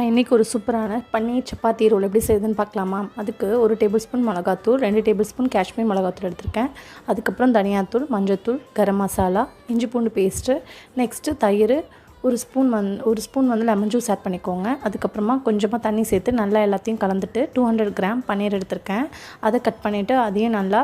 இன்றைக்கி ஒரு சூப்பரான பன்னீர் சப்பாத்தி ரோல் எப்படி செய்யுதுன்னு பார்க்கலாமா? அதுக்கு 1 டேபிள் ஸ்பூன் மிளகாத்தூள், 2 டேபிள் ஸ்பூன் காஷ்மீர் மிளகாத்தூள் எடுத்திருக்கேன். அதுக்கப்புறம் தனியாத்தூள், மஞ்சத்தூள், கரம் மசாலா, இஞ்சி பூண்டு பேஸ்ட்டு, நெக்ஸ்ட்டு தயிர், ஒரு ஸ்பூன் வந்து லெமன் ஜூஸ் ஆட் பண்ணிக்கோங்க. அதுக்கப்புறமா கொஞ்சமாக தண்ணி சேர்த்து நல்லா எல்லாத்தையும் கலந்துட்டு 200 கிராம் பன்னீர் எடுத்திருக்கேன். அதை கட் பண்ணிவிட்டு அதையும் நல்லா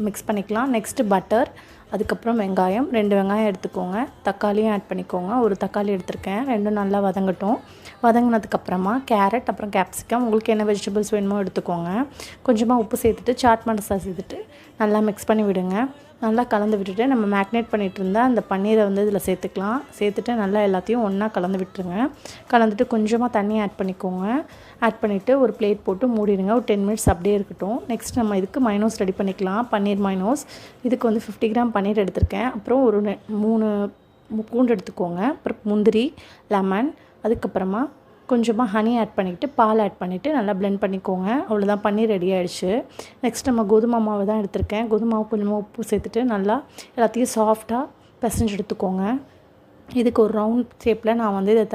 மிக்ஸ் பண்ணிக்கலாம். நெக்ஸ்ட்டு பட்டர், அதுக்கப்புறம் வெங்காயம் 2 வெங்காயம் எடுத்துக்கோங்க. தக்காளியும் ஆட் பண்ணிக்கோங்க. ஒரு தக்காளி எடுத்திருக்கேன். ரெண்டும் நல்லா வதங்கட்டும். வதங்கினதுக்கப்புறமா கேரட், அப்புறம் கேப்சிகம், உங்களுக்கு என்ன வெஜிடபிள்ஸ் வேணுமோ எடுத்துக்கோங்க. கொஞ்சமாக உப்பு சேர்த்துட்டு சாட் மசாலா சேர்த்துட்டு நல்லா மிக்ஸ் பண்ணி விடுங்க. நல்லா கலந்து விட்டுட்டு நம்ம மேக்னேட் பண்ணிகிட்டு இருந்தால் அந்த பன்னீரை வந்து இதில் சேர்த்துக்கலாம். சேர்த்துட்டு நல்லா எல்லாத்தையும் ஒன்றா கலந்து விட்டுருங்க. கலந்துட்டு கொஞ்சமாக தண்ணி ஆட் பண்ணிக்கோங்க. ஆட் பண்ணிவிட்டு ஒரு பிளேட் போட்டு மூடிடுங்க. ஒரு 10 மினிட்ஸ் அப்படியே இருக்கட்டும். நெக்ஸ்ட் நம்ம இதுக்கு மைனோஸ் ரெடி பண்ணிக்கலாம். பன்னீர் மைனோஸ். இதுக்கு வந்து 50 கிராம் பன்னீர் எடுத்திருக்கேன். அப்புறம் ஒரு 3 பூண்டு எடுத்துக்கோங்க. அப்புறம் முந்திரி, லெமன், அதுக்கப்புறமா கொஞ்சமாக ஹனி ஆட் பண்ணிவிட்டு பால் ஆட் பண்ணிவிட்டு நல்லா பிளெண்ட் பண்ணிக்கோங்க. அவ்வளோதான், பன்னீர் ரெடி ஆகிடுச்சு. நெக்ஸ்ட் நம்ம கோதுமை மாவு தான் எடுத்திருக்கேன். கோதுமை மாவு கொஞ்சமாக உப்பு சேர்த்துட்டு நல்லா எல்லாத்தையும் சாஃப்டாக பிசைஞ்சு எடுத்துக்கோங்க. இதுக்கு ஒரு ரவுண்ட் ஷேப்பில் நான் வந்து இதை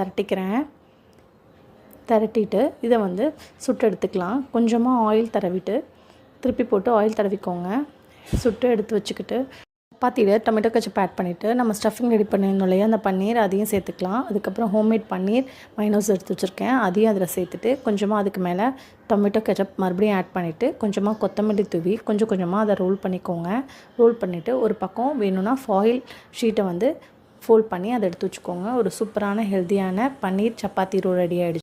திரட்டிட்டு இதை வந்து சுட்டு எடுத்துக்கலாம். கொஞ்சமாக ஆயில் தடவிட்டு திருப்பி போட்டு ஆயில் தடவிக்கோங்க. சுட்டு எடுத்து வச்சுக்கிட்டு சப்பாத்தியில் டொமேட்டோ கெச்சப் ஆட் பண்ணிவிட்டு நம்ம ஸ்டஃபிங் ரெடி பண்ணியிருந்தோம் இல்லையா, அந்த பன்னீர் அதையும் சேர்த்துக்கலாம். அதுக்கப்புறம் ஹோம்மேட் பன்னீர் மைனோஸ் எடுத்து வச்சுருக்கேன், அதையும் அதில் சேர்த்துட்டு கொஞ்சமாக அதுக்கு மேலே டொமேட்டோ கெச்சப் மறுபடியும் ஆட் பண்ணிவிட்டு கொஞ்சமாக கொத்தமல்லி தூவி கொஞ்சமாக அதை ரோல் பண்ணிக்கோங்க. ரோல் பண்ணிவிட்டு ஒரு பக்கம் வேணும்னா ஃபாயில் ஷீட்டை வந்து ஃபோல்ட் பண்ணி அதை எடுத்து வச்சுக்கோங்க. ஒரு சூப்பரான ஹெல்த்தியான பன்னீர் சப்பாத்தி ரோல் ரெடி ஆகிடுச்சு.